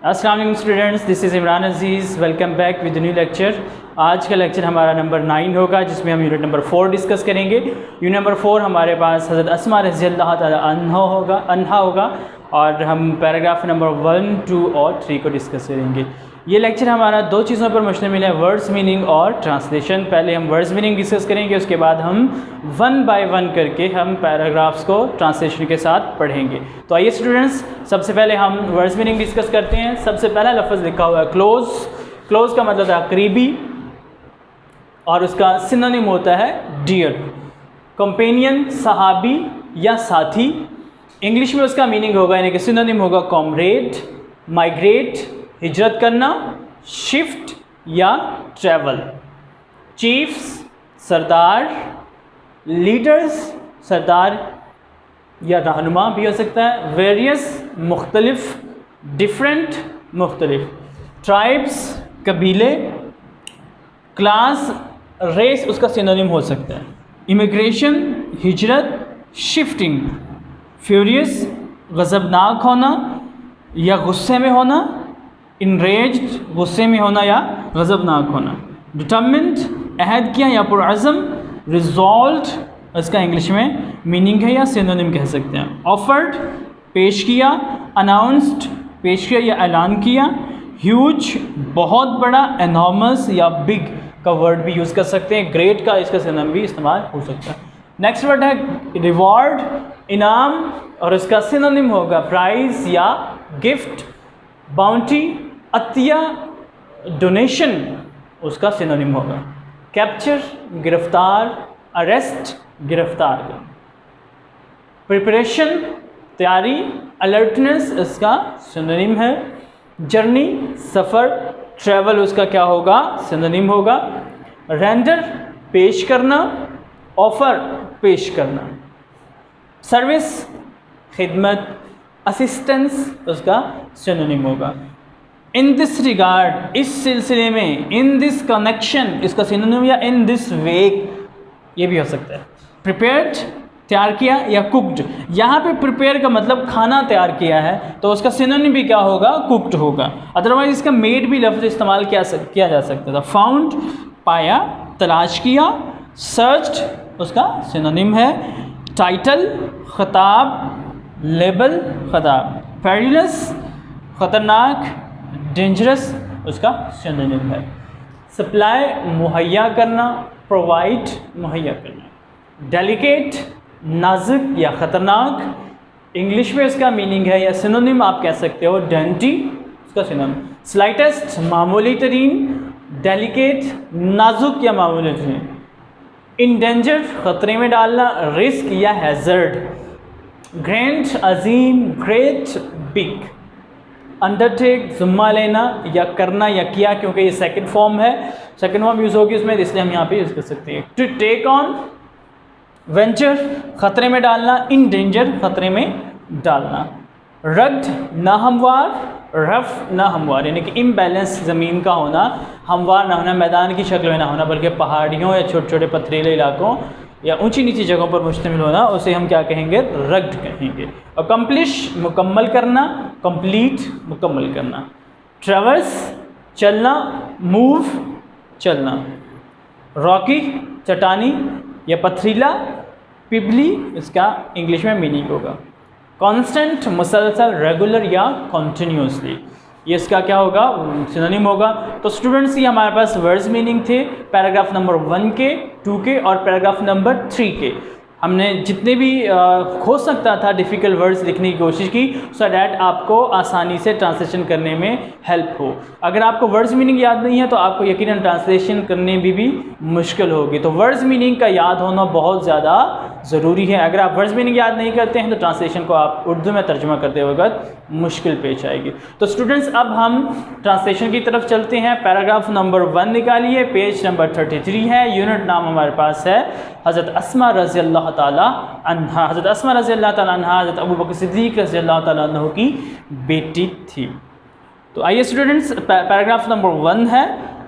السلام علیکم students, this is Imran Aziz, welcome back with new lecture. آج کا لیکچر ہمارا نمبر 9 ہوگا، جس میں ہم یونٹ نمبر 4 ڈسکس کریں گے۔ یونٹ نمبر 4 ہمارے پاس حضرت اسماء رضی اللہ تعالی عنہا ہوگا اور ہم پیراگراف نمبر 1، 2 اور 3 کو ڈسکس کریں گے۔ یہ لیکچر ہمارا 2 چیزوں پر مشتمل ہے، ورڈز میننگ اور ٹرانسلیشن۔ پہلے ہم ورڈز میننگ ڈسکس کریں گے، اس کے بعد ہم 1 بائی 1 کر کے ہم پیراگرافس کو ٹرانسلیشن کے ساتھ پڑھیں گے۔ تو آئیے اسٹوڈنٹس، سب سے پہلے ہم ورڈز میننگ ڈسکس کرتے ہیں۔ سب سے پہلا لفظ لکھا ہوا ہے کلوز۔ کلوز کا مطلب ہے قریبی، اور اس کا سینونیم ہوتا ہے ڈیئر۔ کمپینین، صحابی یا ساتھی۔ انگلش میں اس کا میننگ ہوگا، یعنی کہ سینونیم ہوگا کامریڈ، مائگریٹ ہجرت کرنا، شفٹ یا ٹریول۔ چیفز سردار، لیڈرز سردار یا رہنما بھی ہو سکتا ہے۔ ویریس مختلف، ڈفرینٹ مختلف۔ ٹرائبس قبیلے۔ کلاس ریس اس کا سینونیم ہو سکتا ہے۔ امیگریشن ہجرت، شفٹنگ۔ فیوریس غضبناک ہونا یا غصے میں ہونا۔ انریجڈ غصے میں ہونا یا غضبناک ہونا۔ ڈٹرمنٹ عہد کیا یا پرعزم۔ ریزولوڈ اس کا انگلش میں میننگ ہے یا سینونیم کہہ سکتے ہیں۔ آفرڈ پیش کیا۔ اناؤنسڈ پیش کیا یا اعلان کیا۔ ہیوج بہت بڑا۔ انارمس یا بگ کا ورڈ بھی یوز کر سکتے ہیں۔ گریٹ کا اس کا سینونیم بھی استعمال ہو سکتا ہے۔ نیکسٹ ورڈ ہے ریوارڈ، انعام، اور اس کا سینونیم ہوگا پرائز یا گفٹ۔ باؤنٹی عطیہ، ڈونیشن اس کا سینونیم ہوگا۔ کیپچر گرفتار، اریسٹ گرفتار کا۔ پریپریشن تیاری، الرٹنس اس کا سینونیم ہے۔ جرنی سفر، ٹریول اس کا کیا ہوگا سینونیم ہوگا۔ رینڈر پیش کرنا، آفر پیش کرنا۔ سروس خدمت، اسسٹنس اس کا سینونیم ہوگا۔ ان دس ریگارڈ اس سلسلے میں، ان دس کنیکشن اس کا سینونیم یا ان دس وے یہ بھی ہو سکتا ہے۔ پریپیئرڈ تیار کیا یا کوکڈ۔ یہاں پہ پریپیئر کا مطلب کھانا تیار کیا ہے، تو اس کا سینونیم بھی کیا ہوگا کوکڈ ہوگا۔ ادروائز اس کا میڈ بھی لفظ استعمال کیا جا سکتا تھا۔ فاؤنڈ پایا، تلاش کیا۔ سرچڈ اس کا سینونیم ہے۔ ٹائٹل خطاب، لیبل خطاب۔ پیریلس خطرناک، ڈینجرس اس کا سینونیم ہے۔ سپلائی مہیا کرنا، پرووائڈ مہیا کرنا۔ ڈیلیکیٹ نازک یا خطرناک، انگلش میں اس کا میننگ ہے یا سینونیم آپ کہہ سکتے ہو ڈینٹی اس کا سینونیم۔ سلائٹسٹ معمولی ترین، ڈیلیکیٹ نازک یا معمولی ترین۔ انڈینجر خطرے میں ڈالنا، رسک یا ہیزرڈ۔ گرینڈ عظیم، گریٹ بگ۔ انڈرٹیک ذمہ لینا یا کرنا یا کیا، کیونکہ یہ سیکنڈ فارم ہے، سیکنڈ فارم یوز ہوگی اس میں، اس لیے ہم یہاں پہ یوز کر سکتے ہیں۔ ٹو ٹیک آن وینچر خطرے میں ڈالنا، ان ڈینجر خطرے میں ڈالنا۔ رگڈ ناہموار، رف ناہموار یعنی کہ امبیلنس زمین کا ہونا، ہموار نہ ہونا میدان کی شکل میں نہ ہونا بلکہ پہاڑیوں یا چھوٹے چھوٹے پتھریلے علاقوں یا اونچی نیچی جگہوں پر مشتمل ہونا، اسے ہم کیا کہیں گے رگڈ کہیں گے۔ اکمپلش مکمل کرنا، کمپلیٹ مکمل کرنا۔ ٹریورس چلنا، موو چلنا۔ راکی چٹانی یا پتھریلا۔ پیبلی اس کا انگلش میں میننگ ہوگا۔ کانسٹنٹ مسلسل، ریگولر یا کنٹینیوسلی، یہ اس کا کیا ہوگا سینونیم ہوگا۔ تو اسٹوڈنٹس یہ ہمارے پاس ورڈز میننگ تھے پیراگراف نمبر 1 کے، 2 کے اور پیراگراف نمبر 3 کے۔ ہم نے جتنے بھی ہو سکتا تھا ڈیفیکلٹ ورڈز لکھنے کی کوشش کی، سو دیٹ آپ کو آسانی سے ٹرانسلیشن کرنے میں ہیلپ ہو۔ اگر آپ کو ورڈز میننگ یاد نہیں ہے تو آپ کو یقیناً ٹرانسلیشن کرنے بھی مشکل ہوگی۔ تو ورڈز میننگ کا یاد ہونا بہت زیادہ ضروری ہے۔ اگر آپ ورڈز میننگ یاد نہیں کرتے ہیں تو ٹرانسلیشن کو آپ اردو میں ترجمہ کرتے وقت مشکل پیش آئے گی۔ تو اسٹوڈنٹس اب ہم ٹرانسلیشن کی طرف چلتے ہیں۔ پیراگراف نمبر 1 نکالیے، پیج نمبر 33 ہے۔ یونٹ نام ہمارے پاس ہے حضرت اسماء رضی اللہ تعالی عنہا۔ حضرت اسماء رضی اللہ تعالی عنہا حضرت ابو بکر صدیق رضی اللہ تعالیٰ عنہ کی بیٹی تھی۔ تو آئیے اسٹوڈنٹس، پیراگراف نمبر 1 ہے۔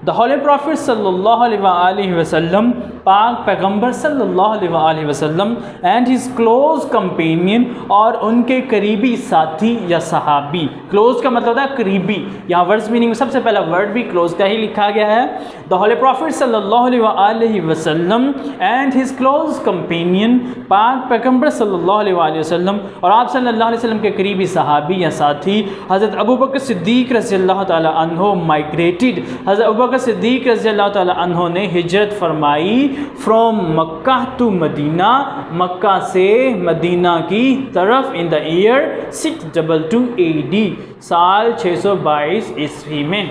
The Holy Prophet sallallahu alaihi wasallam, پاک پیغمبر صلی اللہ علیہ وسلم, and his close companion, اور ان کے قریبی ساتھی یا صحابی. close کا مطلب ہے قریبی, یہاں ورڈز میننگ میں سب سے پہلا ورڈ بھی close کا ہی لکھا گیا ہے. The Holy Prophet صلی اللہ علیہ وسلم and his close companion, پاک پیغمبر صلی اللہ علیہ وسلم اور آپ صلی اللہ علیہ وسلم کے قریبی صحابی یا ساتھی حضرت ابوبکر صدیق رضی اللہ تعالی عنہ migrated, حضرت ابوبکر صدیق رضی اللہ تعالی عنہ نے ہجرت فرمائی from مکہ to مدینہ, مکہ سے مدینہ کی طرف in the year 622 AD, سال 622 عیسوی میں.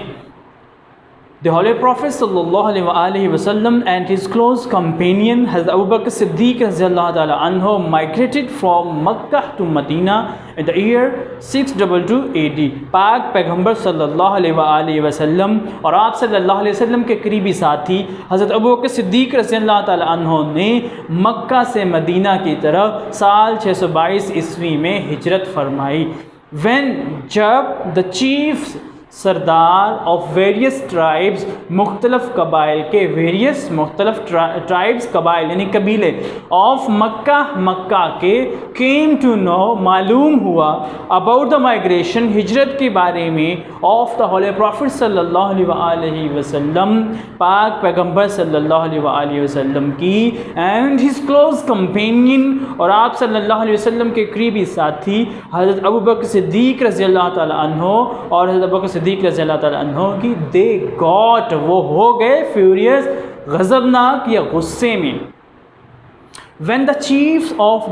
The Holy Prophet sallallahu alaihi wasallam and his close companion Hazrat Abu Bakr Siddiq radhiyallahu ta'ala anhu migrated from Makkah to Medina in the year 622 AD. پاک پیغمبر صلی اللہ علیہ وسلم اور آپ صلی اللہ علیہ وسلم کے قریبی ساتھی حضرت ابو بکر صدیق رضی اللہ تعالی عنہ نے مکہ سے مدینہ کی طرف سال 622 عیسوی میں ہجرت فرمائی. when جب the chiefs Sardar of various tribes, مختلف قبائل کے, ویریس مختلف ٹرائبس قبائل یعنی قبیلے, آف مکہ مکہ کے, کیم ٹو نو معلوم ہوا, اباؤٹ دا مائگریشن ہجرت کے بارے میں, آف دا ہولی پروفٹ صلی اللہ علیہ وسلم, پاک پیغمبر صلی اللہ علیہ وسلم کی, اینڈ ہز کلوز کمپینین اور آپ صلی اللہ علیہ وسلم کے قریبی ساتھی حضرت ابو بکر صدیق رضی اللہ تعالی عنہ اور حضرت ابو بکر صدیق رضی اللہ تعالی عنہ کی, دے گاٹ وہ ہو گئے, فیوریس غضبناک یا غصے میں. when the chiefs of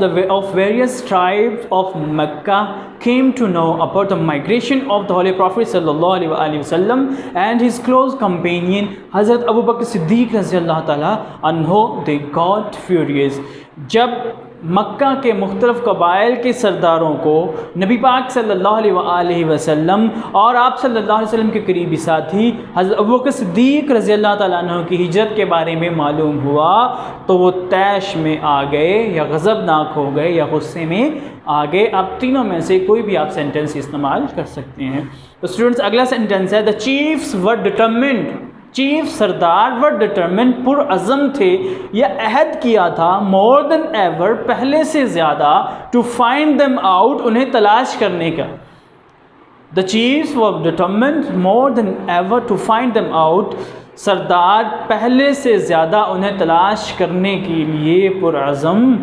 various tribes of Mecca came to know about the migration of the Holy Prophet sallallahu alaihi wasallam and his close companion Hazrat Abu Bakr Siddiq رضی اللہ تعالی عنہ, they got furious. جب مکہ کے مختلف قبائل کے سرداروں کو نبی پاک صلی اللہ علیہ وسلم اور آپ صلی اللہ علیہ وسلم کے قریبی ساتھی حضرت ابوبکر صدیق رضی اللہ تعالیٰ عنہ کی ہجرت کے بارے میں معلوم ہوا تو وہ طیش میں آ گئے یا غضبناک ہو گئے یا غصے میں آ گئے. آپ تینوں میں سے کوئی بھی آپ سینٹنس استعمال کر سکتے ہیں. تو اسٹوڈنٹس اگلا سینٹنس ہے, the chiefs were determined, chief Sardar were determine پرعزم تھے یا عہد کیا تھا, مور دین ایور پہلے سے زیادہ, ٹو فائنڈ دیم آؤٹ انہیں تلاش کرنے کا. The chiefs were determined more than ever to find them out, سردار پہلے سے زیادہ انہیں تلاش کرنے کے لیے پرعزم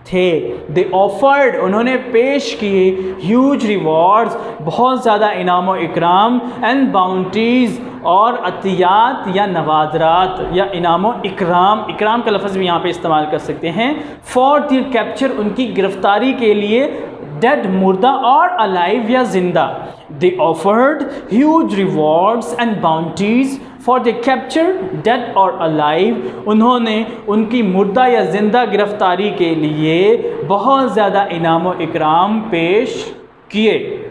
تھے. دے آفرڈ انہوں نے پیش کیے, ہیوج ریوارڈز بہت زیادہ انعام و اکرام, اینڈ باؤنٹیز اور عطیات یا نوادرات یا انعام و اکرام, اکرام کا لفظ بھی یہاں پہ استعمال کر سکتے ہیں, فار دیئر کیپچر ان کی گرفتاری کے لیے, ڈیڈ مردہ اور الائیو یا زندہ. They offered huge rewards and bounties for the capture dead or alive, انہوں نے ان کی مردہ یا زندہ گرفتاری کے لیے بہت زیادہ انعام و اکرام پیش کیے.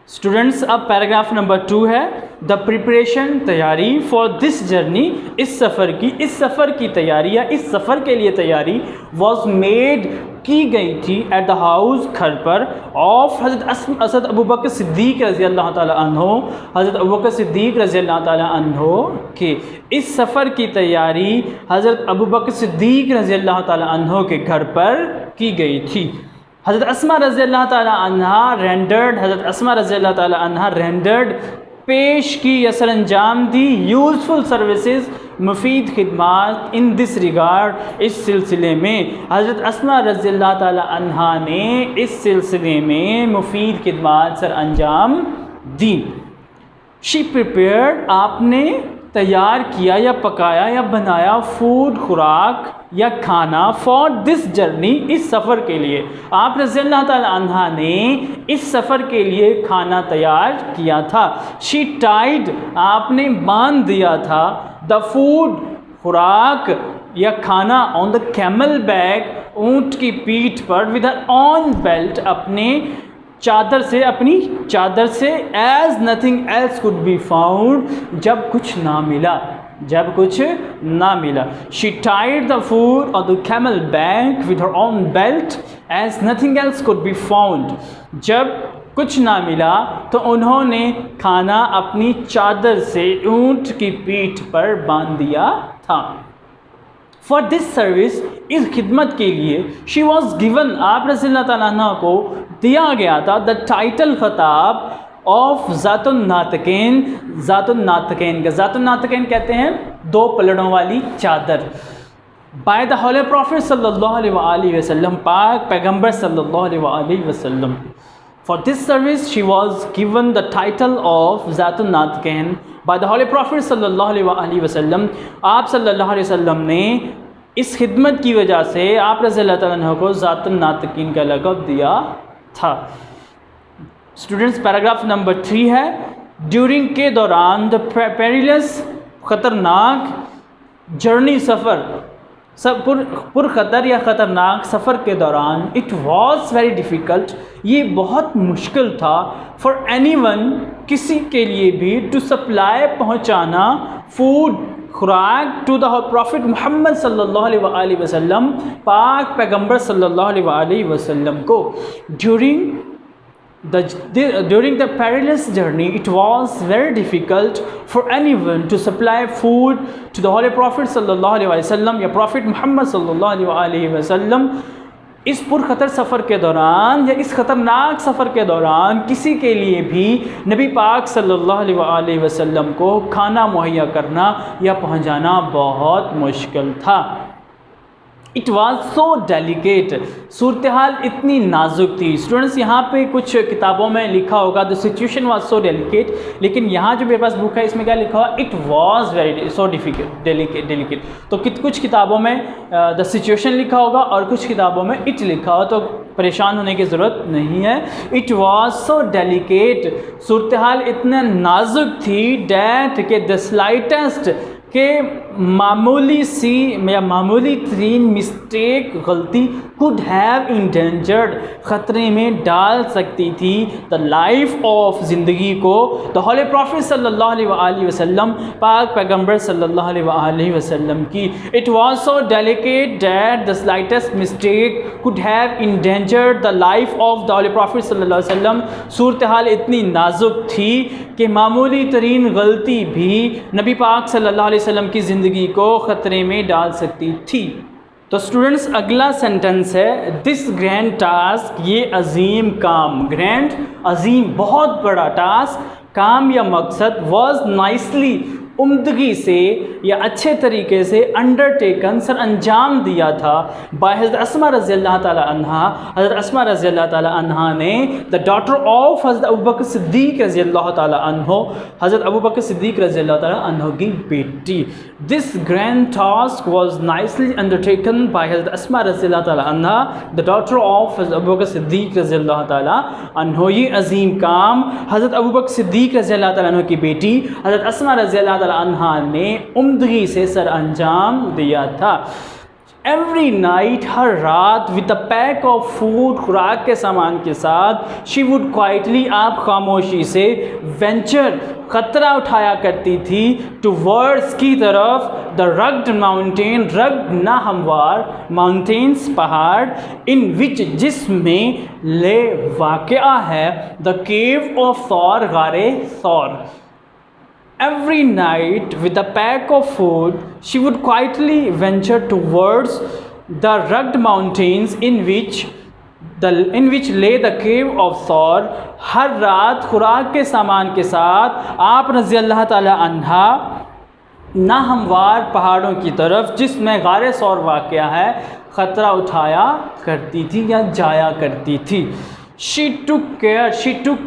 اسٹوڈنٹس اب پیراگراف نمبر 2 ہے, دا پریپریشن تیاری فار دس جرنی, اس سفر کی تیاری یا اس سفر کے لیے تیاری, واز میڈ کی گئی تھی, ایٹ دا ہاؤس گھر پر, آف حضرت ابو بکر صدیق رضی اللہ تعالیٰ عنہ, حضرت ابو بکر صدیق رضی اللہ تعالیٰ عنہ کے. اس سفر کی تیاری حضرت ابو بکر صدیق رضی اللہ تعالیٰ عنہ کے گھر پر کی گئی تھی. حضرت اسماء رضی اللہ تعالیٰ عنہ رینڈرڈ, حضرت اسماء رضی اللہ تعالیٰ عنہ رینڈرڈ پیش کی یا سر انجام دی, یوزفل سروسز مفید خدمات, ان دس ریگارڈ اس سلسلے میں. حضرت اسماء رضی اللہ تعالیٰ عنہ نے اس سلسلے میں مفید خدمات سر انجام دی. شی پریپیئرڈ آپ نے تیار کیا یا پکایا یا بنایا, فوڈ خوراک یا کھانا, فار دس جرنی اس سفر کے لیے. آپ رضی اللہ تعالیٰ عنہ نے اس سفر کے لیے کھانا تیار کیا تھا. شی ٹائڈ آپ نے باندھ دیا تھا, دا فوڈ خوراک یا کھانا, آن دا کیمل بیک اونٹ کی پیٹھ پر, ود ہر آن بیلٹ اپنے اپنی چادر سے, as nothing else could be found جب کچھ نہ ملا. She tied the food on the camel back with her own belt as nothing else could be found, جب کچھ نہ ملا تو انہوں نے کھانا اپنی چادر سے اونٹ کی پیٹھ پر باندھ دیا تھا. فار دس سروس، اس خدمت کے لیے شی واز گیون، آپ رضی اللہ تعالیٰ عنہ کو دیا گیا تھا دا ٹائٹل، خطاب آف ذات الناطقین. ذات الناطقین کا ذات الناطقین کہتے ہیں دو پلڑوں والی چادر. بائی دا ہولی پروفٹ صلی اللہ علیہ وآلہ وسلم، پاک پیغمبر صلی اللہ علیہ وآلہ وسلم. For this service she was given the title of ذات الناطقین by the holy prophet صلی اللہ علیہ وآلہ وسلم. آپ صلی اللہ علیہ وسلم نے اس خدمت کی وجہ سے آپ رضی اللہ تعالیٰ عنہ کو ذات الناطقین کا لقب دیا تھا. اسٹوڈنٹس پیراگراف نمبر 3 ہے. ڈیورنگ کے دوران دا پیریلس، خطرناک، جرنی سفر، پر خطر یا خطرناک سفر کے دوران، اٹ واز ویری ڈیفیکلٹ، یہ بہت مشکل تھا، فار اینی ون، کسی کے لیے بھی، ٹو سپلائی، پہنچانا، فوڈ، خوراک، ٹو دا پروفٹ محمد صلی اللہ علیہ وآلہ وسلم، پاک پیغمبر صلی اللہ علیہ وآلہ وسلم کو. During the perilous journey, it was very difficult for anyone to supply food to the Holy Prophet sallallahu alaihi wasallam یا Prophet Muhammad sallallahu alaihi wasallam. اس پرخطر سفر کے دوران یا اس خطرناک سفر کے دوران کسی کے لیے بھی نبی پاک صلی اللہ علیہ وآلہ وسلم کو کھانا مہیا کرنا یا پہنچانا بہت مشکل تھا. اٹ واز سو ڈیلیکیٹ، صورتحال اتنی نازک تھی. اسٹوڈنٹس یہاں پہ کچھ کتابوں میں لکھا ہوگا the situation was so delicate, لیکن یہاں جو میرے پاس بک ہے اس میں کیا لکھا ہوا؟ It was very so delicate. تو کچھ کتابوں میں دا سچویشن لکھا ہوگا اور کچھ کتابوں میں اٹ لکھا ہوا، تو پریشان ہونے کی ضرورت نہیں ہے. اٹ واز سو ڈیلیکیٹ، صورتحال اتنا نازک تھی، ڈیٹ کہ دا سلائٹسٹ، کہ معمولی سی یا معمولی ترین مسٹیک، غلطی، could have endangered، خطرے میں ڈال سکتی تھی، the life of، زندگی کو، the holy prophet صلی اللہ علیہ وآلہ وسلم، پاک پیغمبر صلی اللہ علیہ وآلہ وسلم کی. it was so delicate that the slightest mistake could have endangered the life of the holy prophet صلی اللہ علیہ وسلم. صورتحال اتنی نازک تھی کہ معمولی ترین غلطی بھی نبی پاک صلی اللہ علیہ وسلم کی زندگی کو خطرے میں ڈال سکتی تھی. تو اسٹوڈنٹس اگلا سینٹنس ہے دس گرینڈ ٹاسک، یہ عظیم کام، گرینڈ، عظیم، بہت بڑا ٹاسک، کام یا مقصد، واز نائسلی، عمدگی سے یا اچھے طریقے سے، انڈر ٹیکن، سر انجام دیا تھا، بائی حضرت اسما رضی اللہ تعالیٰ عنہ، حضرت اسما رضی اللہ تعالیٰ عنہ نے، دا ڈاٹر آف حضرت ابوبکر صدیق رضی اللہ تعالیٰ عنہ، حضرت ابوبکر صدیق رضی اللہ تعالیٰ عنہ کی بیٹی. This grand task was nicely undertaken by حضرت اسما رضی اللہ تعالیٰ عنہ، دا ڈاٹر آف حضرت ابوبکر صدیق رضی اللہ تعالیٰ عنہ. یہ عظیم کام حضرت ابوبکر صدیق رضی اللہ تعالیٰ عنہ کی بیٹی حضرت اسما رضی اللہ تعالیٰ عنہ نے عمدگی سے سر انجام دیا تھا. ایوری نائٹ، ہر رات، with a pack of food, خوراک کے سامان کے ساتھ، شی وڈ کوائٹلی، آپ خاموشی سے، وینچر، خطرہ اٹھایا کرتی تھی، ٹو ورڈس، کی طرف، دا رگڈ ماؤنٹین، رگڈ ناہموار، ماؤنٹینس، پہاڑ، ان وچ، جس میں، لے، واقعہ ہے، دا کیو آف ثور، غار ثور. Every night, with a pack of food, she would quietly venture towards the rugged mountains in which lay the cave of Thor. ہر رات خوراک کے سامان کے ساتھ آپ رضی اللہ تعالی عنہا ناہموار پہاڑوں کی طرف، جس میں غار ثور واقع ہے، خطرہ اٹھایا کرتی تھی یا جایا کرتی تھی. she took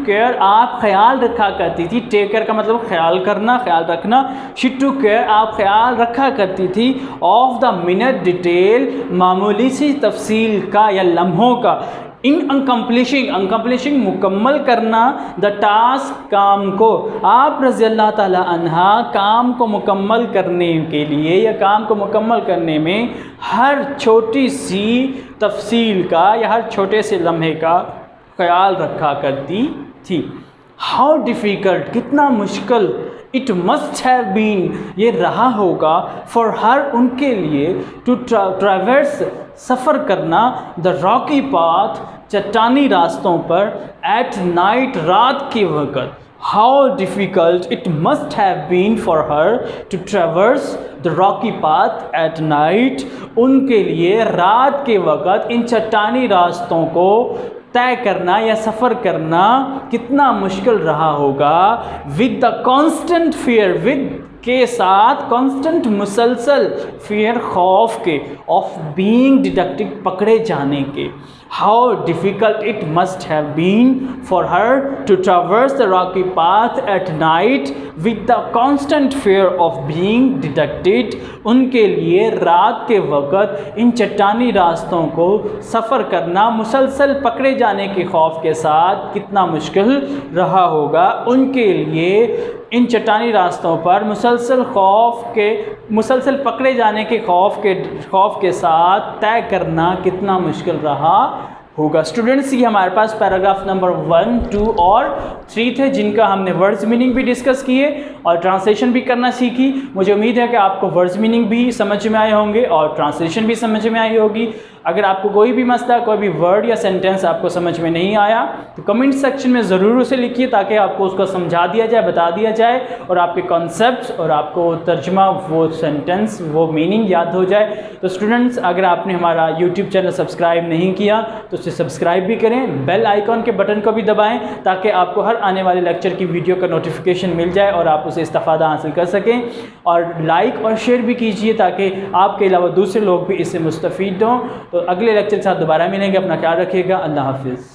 care، آپ خیال رکھا کرتی تھی. ٹیک کیئر کا مطلب خیال کرنا، خیال رکھنا. she took care، آپ خیال رکھا کرتی تھی، of the minute detail، معمولی سی تفصیل کا یا لمحوں کا. ان accomplishing، مکمل کرنا، the task، کام کو. آپ رضی اللہ تعالی عنہ کام کو مکمل کرنے کے لیے یا کام کو مکمل کرنے میں ہر چھوٹی سی تفصیل کا یا ہر چھوٹے سے لمحے کا خیال رکھا کرتی تھی. ہاؤ ڈیفیکلٹ، کتنا مشکل، اٹ مسٹ ہیو بین، یہ رہا ہوگا، فار ہر، ان کے لیے، ٹو ٹریورس، سفر کرنا دا راکی پاتھ چٹانی راستوں پر ایٹ نائٹ رات کے وقت how difficult it must have been for her to traverse the rocky path at night ان کے لیے رات کے وقت ان چٹانی راستوں کو طے کرنا یا سفر کرنا کتنا مشکل رہا ہوگا with the constant fear with کے ساتھ کانسٹنٹ مسلسل فیئر خوف کے آف بینگ ڈیٹیکٹڈ پکڑے جانے کے how difficult it must have been for her to traverse the rocky path at night with the constant fear of being detected ان کے لیے رات کے وقت ان چٹانی راستوں کو سفر کرنا مسلسل پکڑے جانے کے خوف کے ساتھ کتنا مشکل رہا ہوگا ان کے لیے ان چٹانی راستوں پر مسلسل پکڑے جانے کے خوف کے ساتھ طے کرنا کتنا مشکل رہا ہوگا. اسٹوڈنٹس یہ ہمارے پاس پیراگراف نمبر 1, 2 اور 3 تھے جن کا ہم نے ورڈز میننگ بھی ڈسکس کیے اور ٹرانسلیشن بھی کرنا سیکھی. مجھے امید ہے کہ آپ کو ورڈز میننگ بھی سمجھ میں آئے ہوں گے اور ٹرانسلیشن بھی سمجھ میں آئی ہوگی. اگر آپ کو کوئی بھی مسئلہ کوئی بھی ورڈ یا سینٹینس آپ کو سمجھ میں نہیں آیا تو کمنٹ سیکشن میں ضرور اسے لکھیے تاکہ آپ کو اس کو سمجھا دیا جائے, بتا دیا جائے اور آپ کے کانسیپٹس اور آپ کو ترجمہ وہ سینٹینس وہ میننگ یاد ہو جائے. تو اسٹوڈنٹس اگر آپ نے ہمارا یوٹیوب چینل سبسکرائب نہیں کیا تو اسے سبسکرائب بھی کریں, بیل آئیکن کے بٹن کو بھی دبائیں تاکہ آپ کو ہر آنے والے لیکچر کی ویڈیو کا نوٹیفیکیشن مل جائے اور آپ اسے استفادہ حاصل کر سکیں. اور لائک اور شیئر بھی کیجیے تاکہ آپ کے علاوہ دوسرے لوگ بھی اس سے مستفید ہوں. تو اگلے لیکچر کے ساتھ دوبارہ ملیں گے. اپنا خیال رکھیے گا. اللہ حافظ.